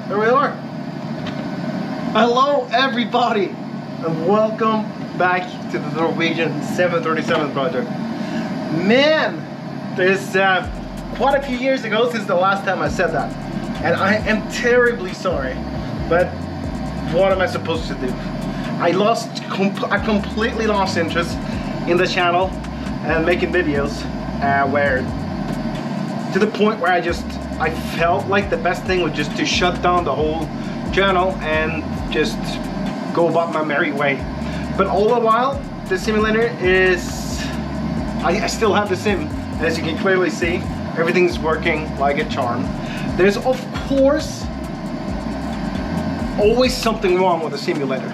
There we are. Hello everybody and welcome back to the Norwegian 737 project. Man, there's quite a few years ago since the last time I said that, and I am terribly sorry, but what am I supposed to do? I completely lost interest in the channel and making videos where to the point where I felt like the best thing was just to shut down the whole channel and just go about my merry way. But all the while, the simulator is, I still have the sim. As you can clearly see, everything's working like a charm. There's of course always something wrong with the simulator.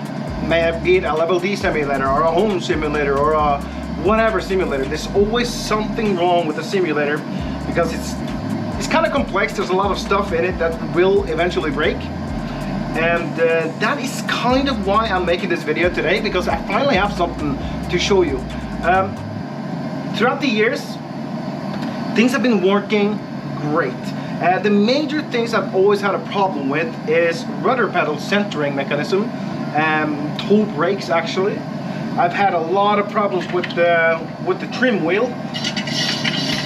May it be a level D simulator or a home simulator or a whatever simulator. There's always something wrong with the simulator because it's kind of complex. There's a lot of stuff in it that will eventually break, and that is kind of why I'm making this video today, because I finally have something to show you. Throughout the years, things have been working great. The major things I've always had a problem with is rudder pedal centering mechanism, toe brakes actually. I've had a lot of problems with the trim wheel,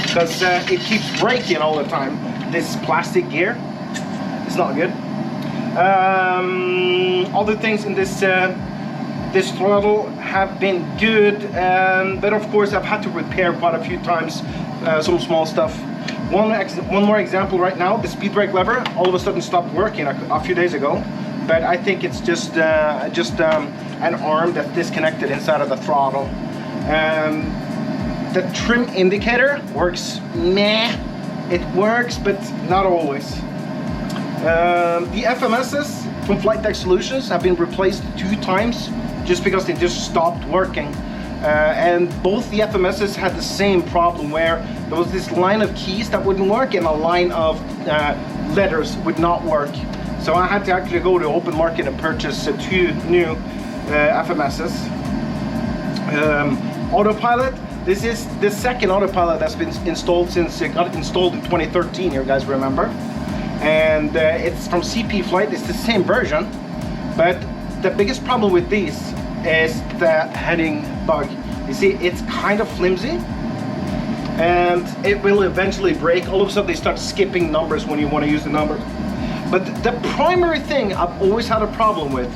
because it keeps breaking all the time. This plastic gear is not good. Other things in this this throttle have been good, but of course I've had to repair quite a few times some small stuff. One more example right now, the speed brake lever all of a sudden stopped working a few days ago, but I think it's just an arm that's disconnected inside of the throttle. The trim indicator works meh. It works, but not always. The FMSs from Flight Deck Solutions have been replaced 2 times just because they just stopped working. And both the FMSs had the same problem where there was this line of keys that wouldn't work and a line of letters would not work. So I had to actually go to open market and purchase 2 new FMSs. Autopilot. This is the second autopilot that's been installed since it got installed in 2013, you guys remember. And it's from CP Flight, it's the same version. But the biggest problem with these is the heading bug. You see, it's kind of flimsy and it will eventually break. All of a sudden they start skipping numbers when you want to use the number. But the primary thing I've always had a problem with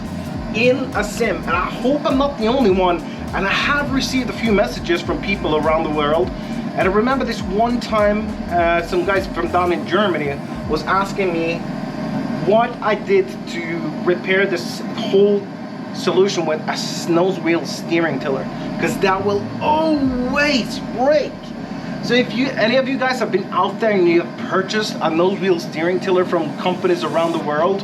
in a sim, and I hope I'm not the only one, and I have received a few messages from people around the world. And I remember this one time, some guys from down in Germany was asking me what I did to repair this whole solution with a nose wheel steering tiller, because that will always break. So if any of you guys have been out there and you have purchased a nose wheel steering tiller from companies around the world,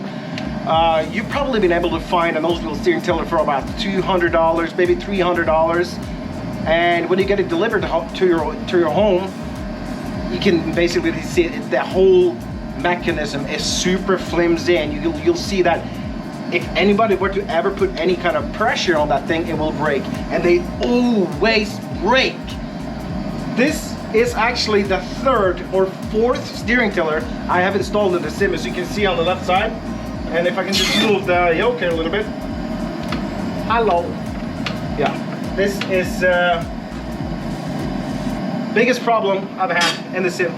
you've probably been able to find a nose wheel steering tiller for about $200, maybe $300. And when you get it delivered to your home, you can basically see the whole mechanism is super flimsy, and you'll see that if anybody were to ever put any kind of pressure on that thing, it will break, and they always break. This is actually the 3rd or 4th steering tiller I have installed in the sim, as you can see on the left side. And if I can just move the yoke here a little bit. Hello. Yeah, this is biggest problem I've had in the sim.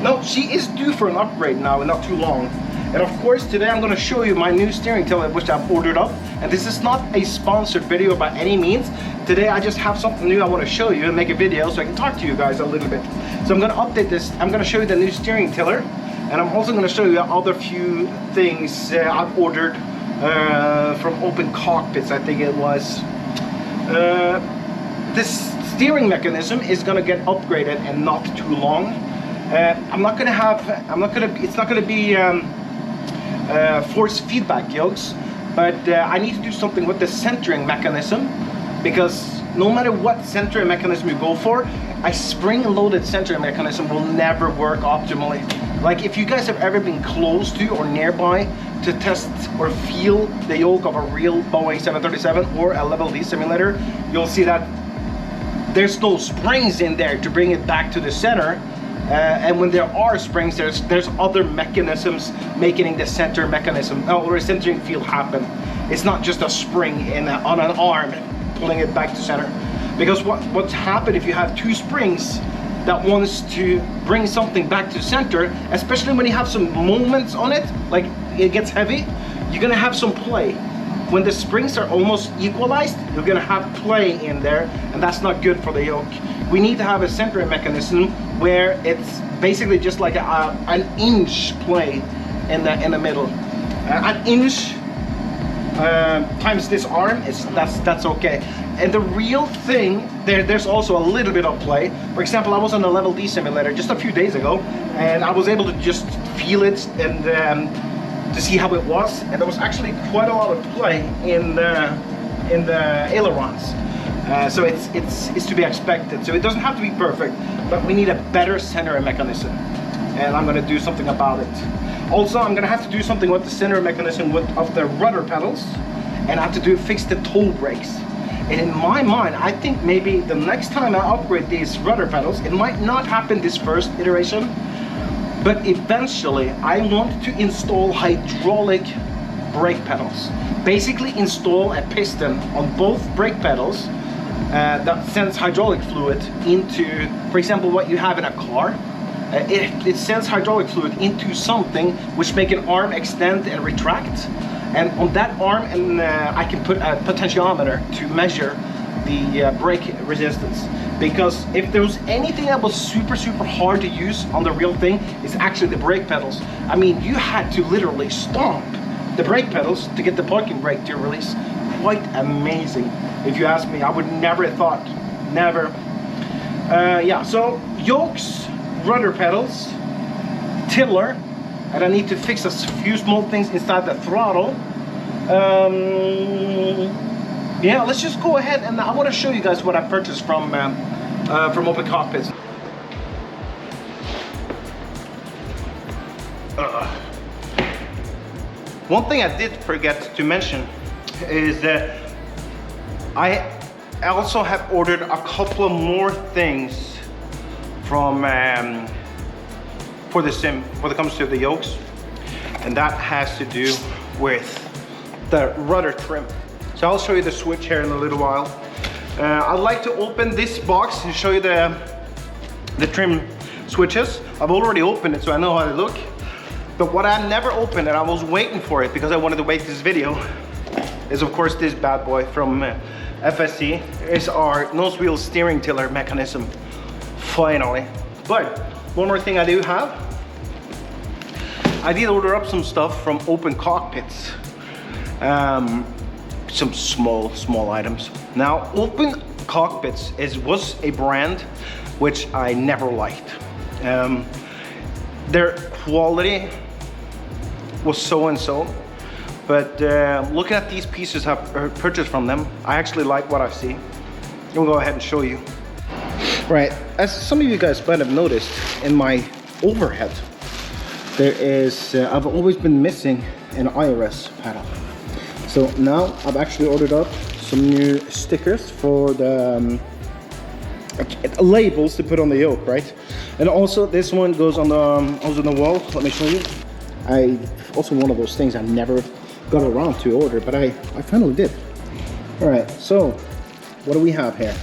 No, she is due for an upgrade now and not too long. And of course today I'm going to show you my new steering tiller which I've ordered up. And this is not a sponsored video by any means. Today I just have something new I want to show you and make a video so I can talk to you guys a little bit. So I'm going to update this. I'm going to show you the new steering tiller. And I'm also going to show you other few things I've ordered from OpenCockpits, I think it was. This steering mechanism is going to get upgraded and not too long. It's not going to be force feedback yokes, but I need to do something with the centering mechanism, because no matter what centering mechanism you go for, a spring-loaded centering mechanism will never work optimally. Like if you guys have ever been close to or nearby to test or feel the yoke of a real Boeing 737 or a level D simulator, you'll see that there's no springs in there to bring it back to the center. and when there are springs, there's other mechanisms making the center mechanism or centering field happen. It's not just a spring on an arm pulling it back to center. Because what's happened if you have two springs that wants to bring something back to center, especially when you have some moments on it, like it gets heavy, you're gonna have some play. When the springs are almost equalized, you're gonna have play in there, and that's not good for the yoke. We need to have a centering mechanism where it's basically just like an inch play in the middle. An inch times this arm that's okay. And the real thing, there's also a little bit of play. For example, I was on a level D simulator just a few days ago, and I was able to just feel it and to see how it was, and there was actually quite a lot of play in the ailerons. So it's to be expected. So it doesn't have to be perfect, but we need a better centering mechanism, and I'm going to do something about it. Also, I'm going to have to do something with the centering mechanism of the rudder pedals, and I have to fix the toe brakes. And in my mind, I think maybe the next time I upgrade these rudder pedals, it might not happen this first iteration, but eventually I want to install hydraulic brake pedals. Basically install a piston on both brake pedals that sends hydraulic fluid into, for example, what you have in a car. It sends hydraulic fluid into something which make an arm extend and retract. And on that arm, I can put a potentiometer to measure the brake resistance. Because if there was anything that was super hard to use on the real thing, it's actually the brake pedals. I mean, you had to literally stomp the brake pedals to get the parking brake to release. Quite amazing, if you ask me. I would never have thought, never. Yeah, so yokes, rudder pedals, tiller, and I need to fix a few small things inside the throttle. Yeah, let's just go ahead, and I want to show you guys what I purchased from OpenCockpits. One thing I did forget to mention is that I also have ordered a couple of more things from for the sim when it comes to the yokes, and that has to do with the rudder trim. So I'll show you the switch here in a little while. I'd like to open this box and show you the trim switches. I've already opened it, so I know how they look. But what I never opened, and I was waiting for it because I wanted to make this video, is of course this bad boy from FSC. It's our nose wheel steering tiller mechanism, finally. But one more thing I do have. I did order up some stuff from OpenCockpits. Some small items. Now, OpenCockpits was a brand which I never liked. Their quality was so-and-so, but looking at these pieces I've purchased from them, I actually like what I see. We'll go ahead and show you. Right, as some of you guys might have noticed in my overhead, there is, I've always been missing an IRS panel. So now I've actually ordered up some new stickers for the labels to put on the yoke, right? And also this one goes on the wall. Let me show you. Also one of those things I never got around to order, but I finally did. All right, so what do we have here?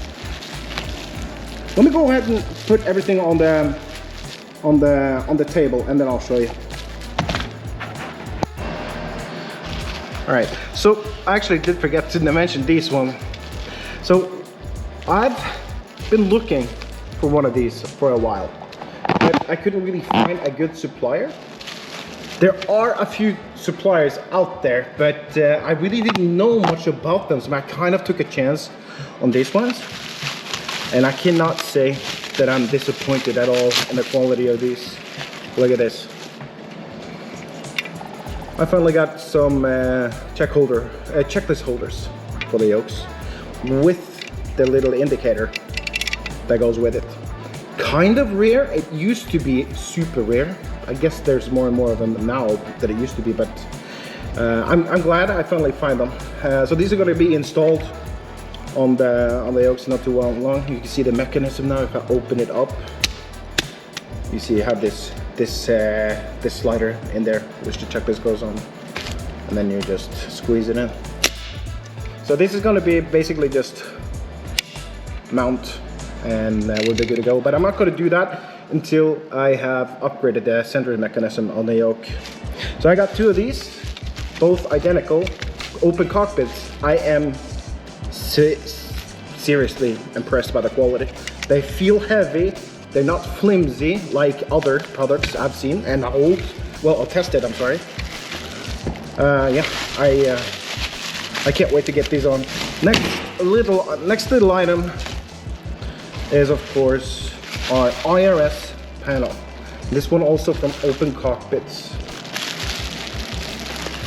Let me go ahead and put everything on the table, and then I'll show you. All right, so I actually did forget to mention this one. So I've been looking for one of these for a while, but I couldn't really find a good supplier. There are a few suppliers out there, but I really didn't know much about them, so I kind of took a chance on these ones. And I cannot say that I'm disappointed at all in the quality of these. Look at this. I finally got some checklist holders for the yokes with the little indicator that goes with it. Kind of rare. It used to be super rare. I guess there's more and more of them now than it used to be, but I'm glad I finally find them. So these are going to be installed on the yokes not too long. You can see the mechanism now if I open it up. You see you have this slider in there which the checklist goes on, and then you just squeeze it in. So this is going to be basically just mount, and we'll be good to go. But I'm not going to do that until I have upgraded the center mechanism on the yoke. So I got two of these, both identical, OpenCockpits. I am seriously impressed by the quality. They feel heavy, they're not flimsy like other products I've seen and I'll tested, I'm sorry. Yeah, I can't wait to get these on. Next little item is of course our IRS panel. This one also from OpenCockpits.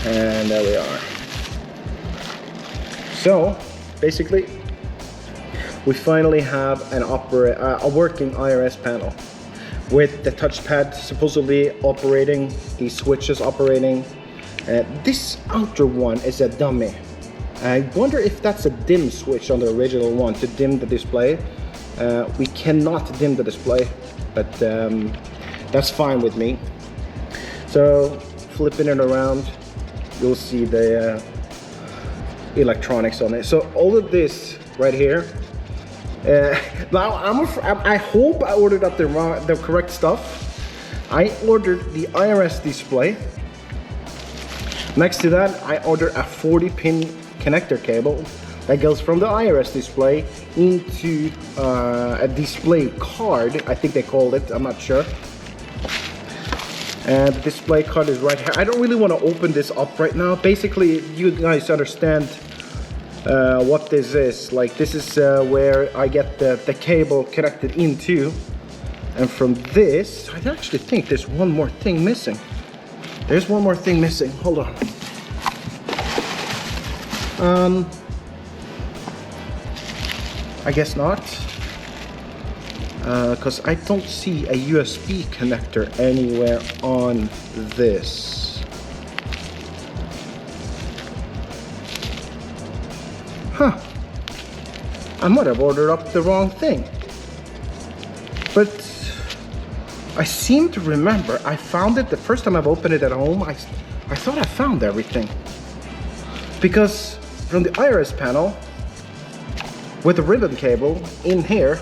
And there we are. So basically we finally have a working IRS panel with the touchpad supposedly operating, these switches operating. This outer one is a dummy. I wonder if that's a dim switch on the original one to dim the display. We cannot dim the display, but that's fine with me. So flipping it around, you'll see the electronics on it. So all of this right here. Now I hope I ordered up the correct stuff. I ordered the IRS display. Next to that, I ordered a 40-pin connector cable that goes from the IRS display into a display card, I think they called it, I'm not sure. And the display card is right here. I don't really want to open this up right now. Basically, you guys understand what this is. Like, this is where I get the cable connected into. And from this, I actually think there's one more thing missing. There's one more thing missing. Hold on. I guess not, because I don't see a USB connector anywhere on this. Huh. I might have ordered up the wrong thing. But I seem to remember I found it the first time I've opened it at home. I thought I found everything. Because from the IRS panel, with the ribbon cable in here,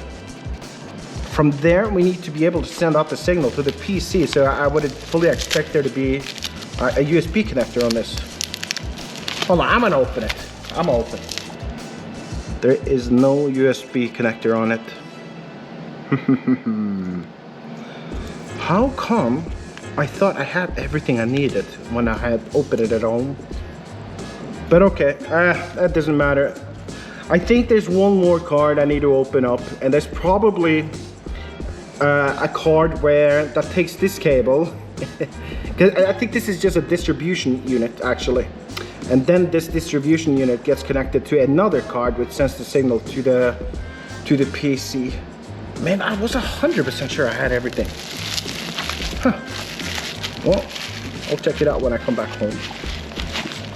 from there we need to be able to send out the signal to the PC. So I would fully expect there to be a USB connector on this. Hold on, I'm gonna open it. I'm gonna open it. There is no USB connector on it. How come I thought I had everything I needed when I had opened it at home? But okay, that doesn't matter. I think there's one more card I need to open up, and there's probably a card that takes this cable. Because I think this is just a distribution unit actually, and then this distribution unit gets connected to another card which sends the signal to the PC. Man, I was 100% sure I had everything. Huh. Well, I'll check it out when I come back home.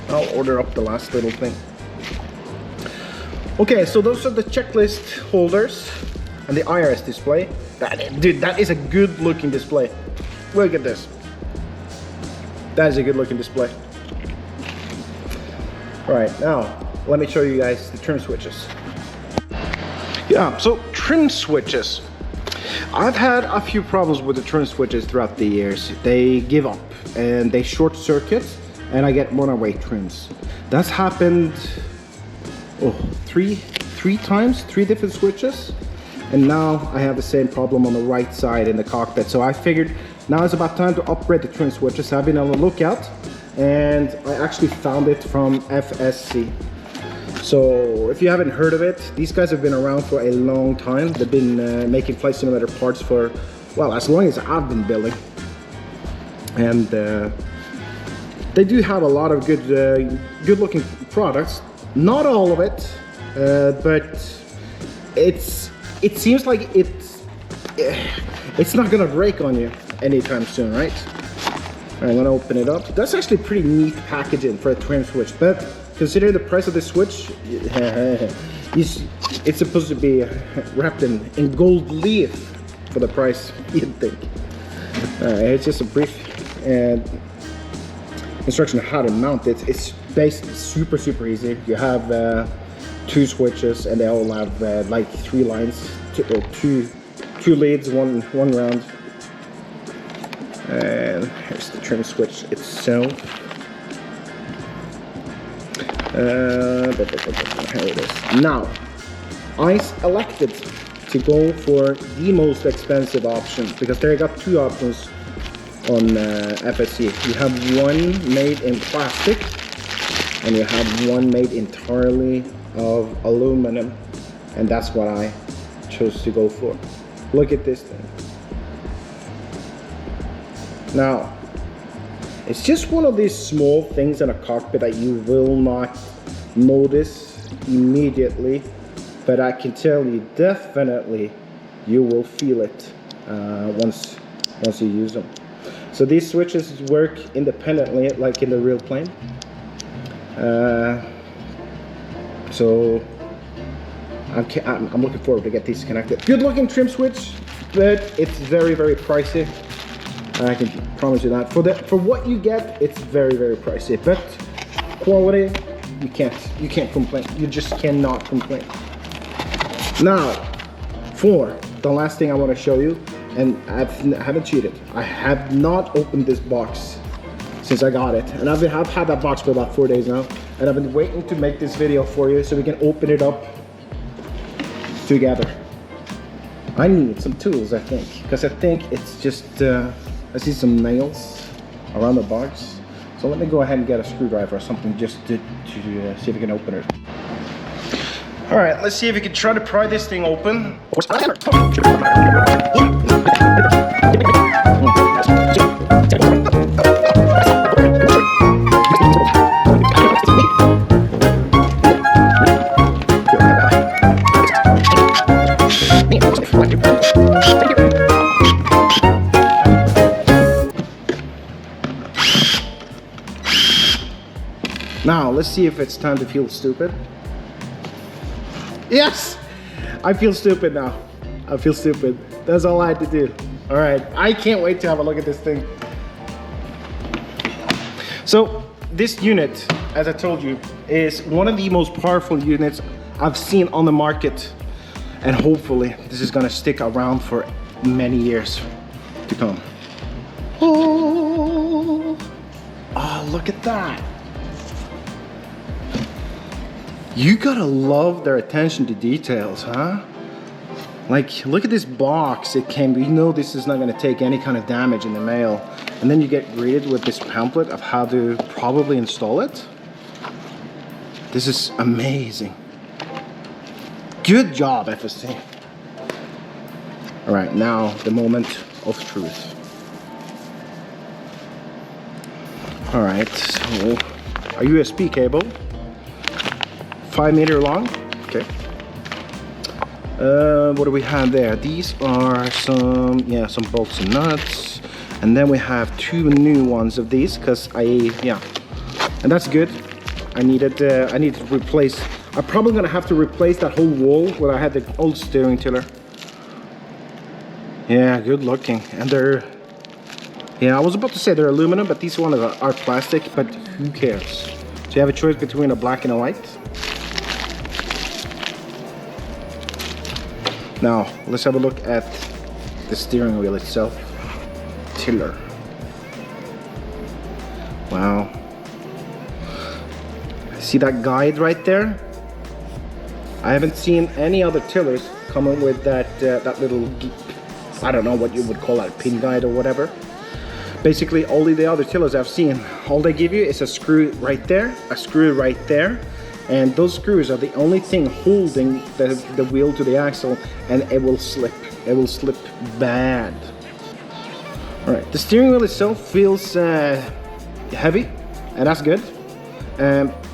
I'll order up the last little thing. Okay, so those are the checklist holders and the IRS display. Dude, that is a good looking display. Look at this. That is a good looking display. Right, now let me show you guys the trim switches. Yeah, so trim switches. I've had a few problems with the trim switches throughout the years. They give up and they short circuit, and I get runaway trims. That's happened three times, 3 different switches, and now I have the same problem on the right side in the cockpit. So I figured now it's about time to upgrade the trim switches. I've been on the lookout, and I actually found it from FSC. So if you haven't heard of it, these guys have been around for a long time. They've been making flight simulator parts for, well, as long as I've been building. And they do have a lot of good looking products. Not all of it, but it seems like it's not gonna break on you anytime soon, right? I'm gonna open it up. That's actually pretty neat packaging for a trim switch, but considering the price of this switch, it's supposed to be wrapped in gold leaf for the price, you'd think. It's just a brief instruction on how to mount it. It's basically super easy. You have 2 switches, and they all have like 3 lines, two leads, one ground. And here's the trim switch itself. Here it is. Now, I elected to go for the most expensive option because they got 2 options on FSC. You have one made in plastic, and you have one made entirely of aluminum, and that's what I chose to go for. Look at this thing. Now, it's just one of these small things in a cockpit that you will not notice immediately, but I can tell you definitely you will feel it once you use them. So these switches work independently like in the real plane. So I'm looking forward to get these connected. Good looking trim switch, but it's very pricey. I can promise you that. For what you get, it's very pricey. But quality, you can't complain. You just cannot complain. Now, for the last thing I want to show you, and I haven't cheated. I have not opened this box since I got it, and I've had that box for about 4 days now, and I've been waiting to make this video for you so we can open it up together. I need some tools, I think, because I think it's just I see some nails around the box, so let me go ahead and get a screwdriver or something just to see if we can open it. All right, let's see if we can try to pry this thing open. Now, let's see if it's time to feel stupid. Yes! I feel stupid now. I feel stupid. That's all I had to do. All right, I can't wait to have a look at this thing. So, this unit, as I told you, is one of the most powerful units I've seen on the market. And hopefully, this is gonna stick around for many years to come. Oh, look at that. You gotta love their attention to details, huh? Like, look at this box it came. You know this is not gonna take any kind of damage in the mail. And then you get greeted with this pamphlet of how to probably install it. This is amazing. Good job, FSC. All right, now the moment of truth. All right, so a USB cable. 5 meter long. Okay. What do we have there? These are some bolts and nuts, and then we have 2 new ones of these because and that's good. I need to replace. I'm probably gonna have to replace that whole wall where I had the old steering tiller. Yeah, good looking, and they're. Yeah, I was about to say they're aluminum, but these ones are plastic. But who cares? So you have a choice between a black and a white. Now, let's have a look at the steering wheel itself. Tiller. Wow. See that guide right there? I haven't seen any other tillers coming with that little, I don't know what you would call that, pin guide or whatever. Basically, all the other tillers I've seen, all they give you is a screw right there, a screw right there, and those screws are the only thing holding the wheel to the axle, and it will slip. It will slip bad. All right, the steering wheel itself feels heavy, and that's good.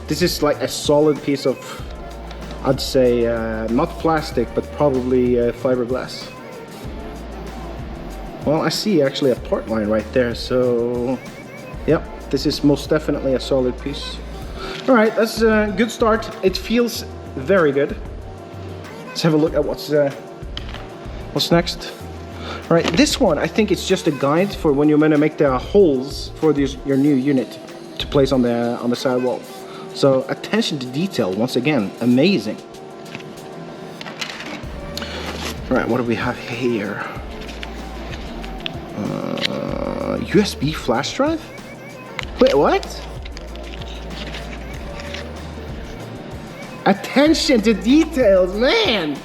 This is like a solid piece of, I'd say, not plastic, but probably fiberglass. Well, I see actually a part line right there, so yep, this is most definitely a solid piece. All right, that's a good start. It feels very good. Let's have a look at what's next. All right, this one, I think it's just a guide for when you're gonna make the holes for your new unit to place on the sidewall. So attention to detail, once again, amazing. All right, what do we have here? USB flash drive? Wait, what? Attention to details, man!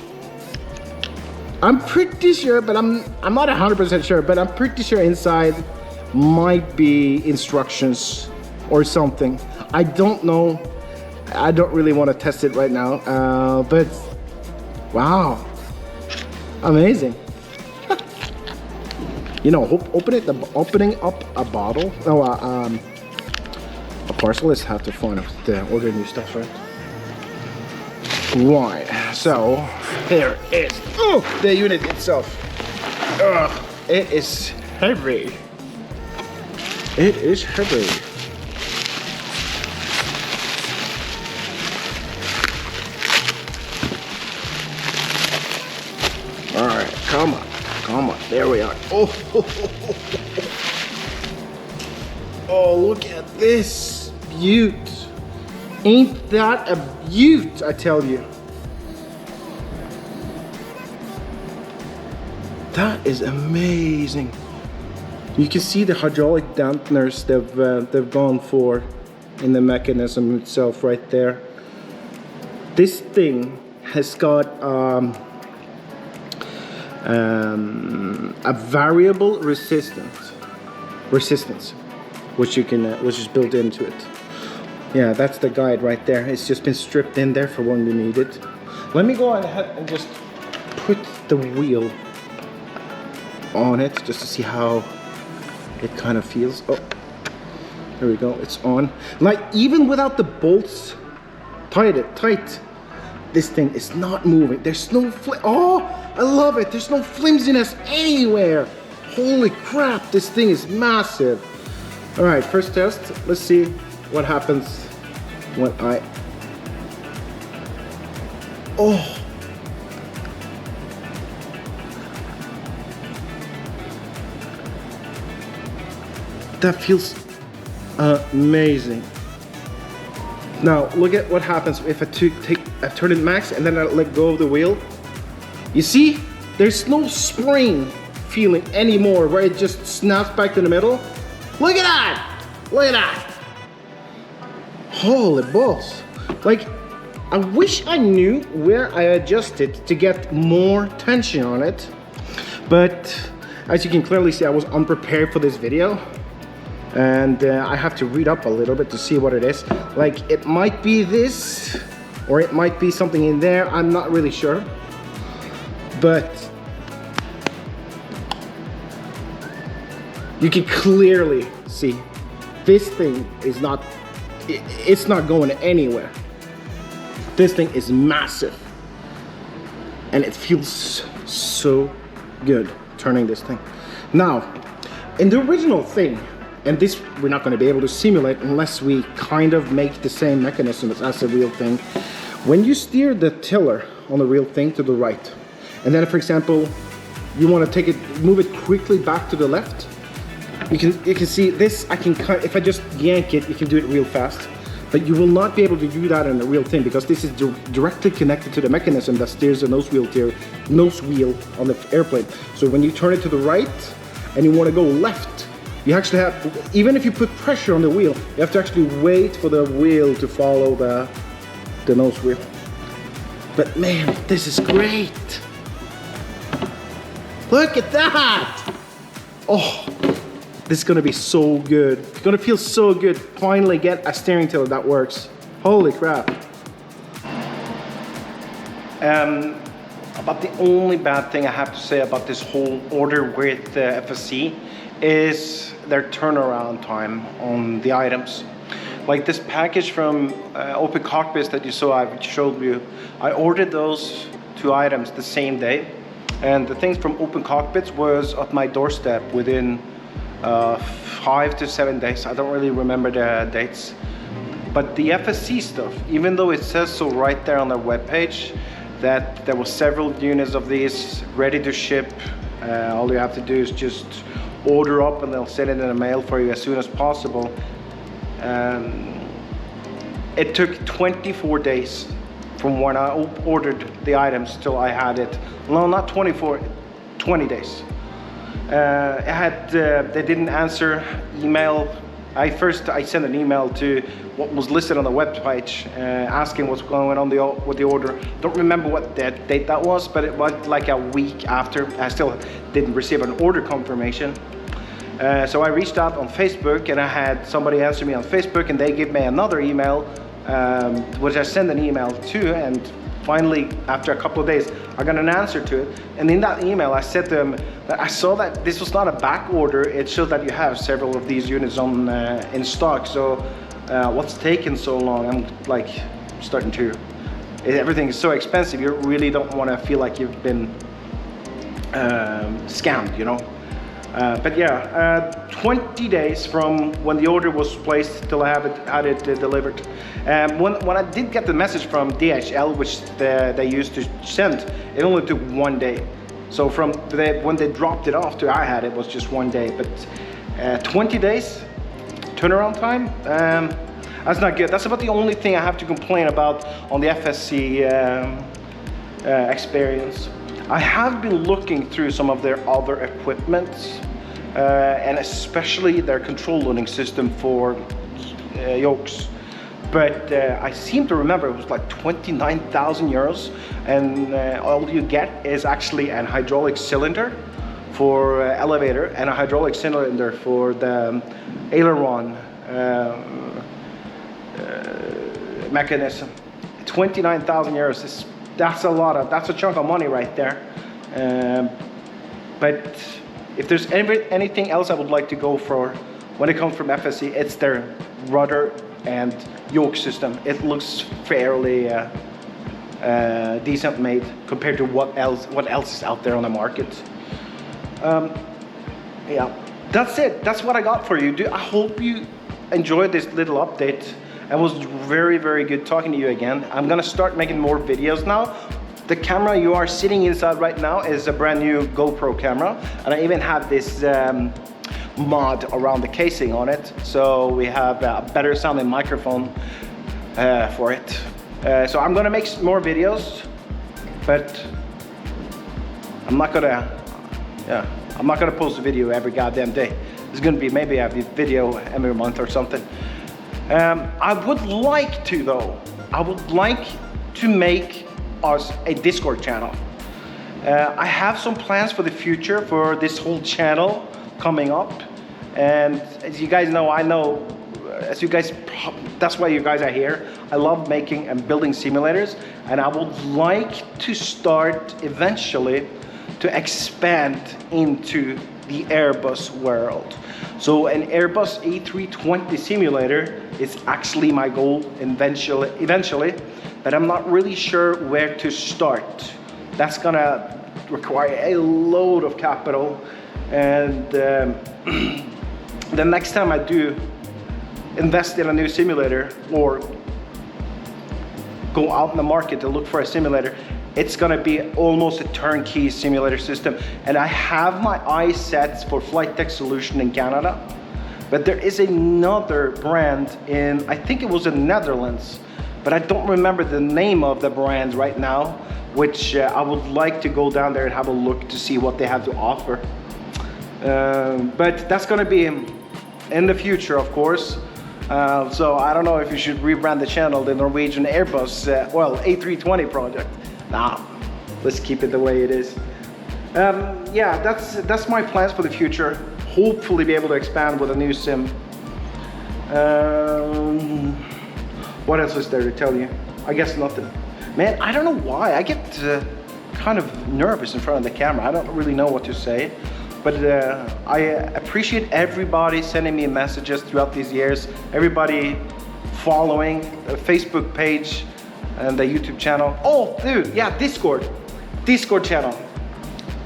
I'm pretty sure, but I'm not 100% sure, but I'm pretty sure inside might be instructions or something. I don't know. I don't really want to test it right now, but wow, amazing. You know, opening up a bottle, a parcel is have to find to order new stuff, right? Right, so here is the unit itself. It is heavy. It is heavy. All right, come on, there we are. Oh, look at this beaut. Ain't that a beaut, I tell you. That is amazing. You can see the hydraulic dampeners they've gone for in the mechanism itself right there. This thing has got a variable resistance, which is built into it. Yeah, that's the guide right there. It's just been stripped in there for when we need it. Let me go ahead and just put the wheel on it just to see how it kind of feels. Oh, there we go, it's on. Like, even without the bolts tight, this thing is not moving. There's no oh, I love it. There's no flimsiness anywhere. Holy crap, this thing is massive. All right, first test. Let's see what happens when I... Oh. That feels amazing. Now, look at what happens if I turn it max and then I let go of the wheel. You see, there's no spring feeling anymore where it just snaps back to the middle. Look at that! Look at that! Holy balls. Like, I wish I knew where I adjusted to get more tension on it. But as you can clearly see, I was unprepared for this video. And I have to read up a little bit to see what it is. Like, it might be this, or it might be something in there. I'm not really sure. But you can clearly see this thing is not, it's not going anywhere. This thing is massive. And it feels so good turning this thing. Now, in the original thing, and this we're not going to be able to simulate unless we kind of make the same mechanism as the real thing. When you steer the tiller on the real thing to the right, and then for example, you want to move it quickly back to the left, you can see this. If I just yank it, you can do it real fast. But you will not be able to do that in the real thing because this is directly connected to the mechanism that steers the nose wheel on the airplane. So when you turn it to the right and you want to go left, you actually have, even if you put pressure on the wheel, you have to actually wait for the wheel to follow the nose wheel. But man, this is great. Look at that. Oh, this is gonna be so good. It's gonna feel so good. Finally get a steering tiller that works. Holy crap. About the only bad thing I have to say about this whole order with FSC is their turnaround time on the items. Like this package from OpenCockpits that you saw, I showed you, I ordered those 2 items the same day, and the things from OpenCockpits was at my doorstep within 5 to 7 days. I don't really remember the dates. But the FSC stuff, even though it says so right there on their webpage that there were several units of these ready to ship All you have to do is just order up and they'll send it in the mail for you as soon as possible. It took 24 days from when I ordered the items till I had it. No, not 24, 20 days. They didn't answer email. I sent an email to what was listed on the web page, asking what's going on with the order. Don't remember what date that was, but it was like a week after. I still didn't receive an order confirmation. So I reached out on Facebook, and I had somebody answer me on Facebook, and they gave me another email, which I sent an email to, and finally, after a couple of days, I got an answer to it. And in that email, I said to them that I saw that this was not a back order. It showed that you have several of these units on in stock. So what's taking so long? I'm like starting to, everything is so expensive. You really don't want to feel like you've been scammed, you know. But yeah, 20 days from when the order was placed till I had it delivered. When I did get the message from DHL, which they used to send, it only took 1 day. So from when they dropped it off to I had it was just 1 day. But 20 days turnaround time, that's not good. That's about the only thing I have to complain about on the FSC experience. I have been looking through some of their other equipment, and especially their control loading system for yokes. But I seem to remember it was like 29,000 euros, and all you get is actually an hydraulic cylinder for elevator and a hydraulic cylinder for the aileron mechanism. 29,000 euros. That's a chunk of money right there. But if there's anything else I would like to go for when it comes from FSC, it's their rudder and yoke system. It looks fairly decent made compared to what else is out there on the market. Yeah, that's it. That's what I got for you. I hope you enjoyed this little update. It was very, very good talking to you again. I'm gonna start making more videos now. The camera you are sitting inside right now is a brand new GoPro camera, and I even have this mod around the casing on it, so we have a better sounding microphone for it. So I'm gonna make more videos, but I'm not gonna post a video every goddamn day. It's gonna be maybe a video every month or something. I would like to make us a Discord channel. I have some plans for the future for this whole channel coming up, and as you guys know, that's why you guys are here. I love making and building simulators, and I would like to start eventually to expand into the Airbus world. So an Airbus A320 simulator is actually my goal eventually, but I'm not really sure where to start. That's gonna require a load of capital, and the next time I do invest in a new simulator or go out in the market to look for a simulator, it's gonna be almost a turnkey simulator system. And I have my eyes set for Flight Tech Solution in Canada, but there is another brand in, I think it was in Netherlands, but I don't remember the name of the brand right now, which I would like to go down there and have a look to see what they have to offer. But that's gonna be in the future, of course. So I don't know if you should rebrand the channel the Norwegian Airbus, A320 project. Nah, let's keep it the way it is. Yeah, that's my plans for the future. Hopefully be able to expand with a new sim. What else is there to tell you? I guess nothing. Man, I don't know why. I get kind of nervous in front of the camera. I don't really know what to say. But I appreciate everybody sending me messages throughout these years. Everybody following the Facebook page and the YouTube channel. Oh, dude, yeah, Discord channel.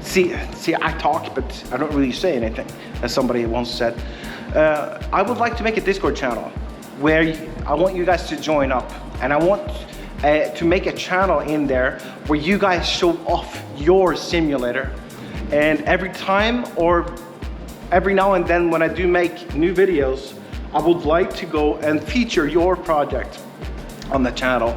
See, I talk, but I don't really say anything, as somebody once said. I would like to make a Discord channel where I want you guys to join up, and I want to make a channel in there where you guys show off your simulator, And every time or every now and then when I do make new videos, I would like to go and feature your project on the channel,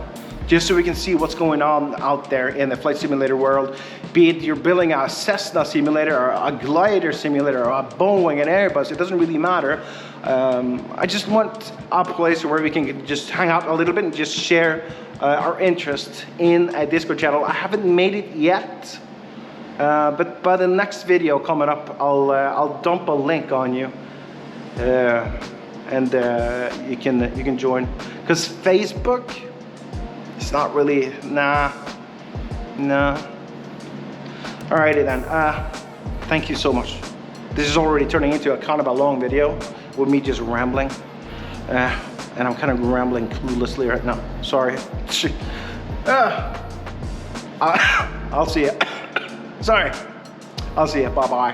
just so we can see what's going on out there in the flight simulator world. Be it you're building a Cessna simulator or a glider simulator or a Boeing and Airbus, it doesn't really matter. I just want a place where we can just hang out a little bit and just share our interest in a Discord channel. I haven't made it yet, but by the next video coming up, I'll dump a link on you, and you can join. Because Facebook, it's not really, nah. Alrighty then, thank you so much. This is already turning into a kind of a long video with me just rambling. And I'm kind of rambling cluelessly right now, sorry. I'll see you. Sorry, I'll see you, bye-bye.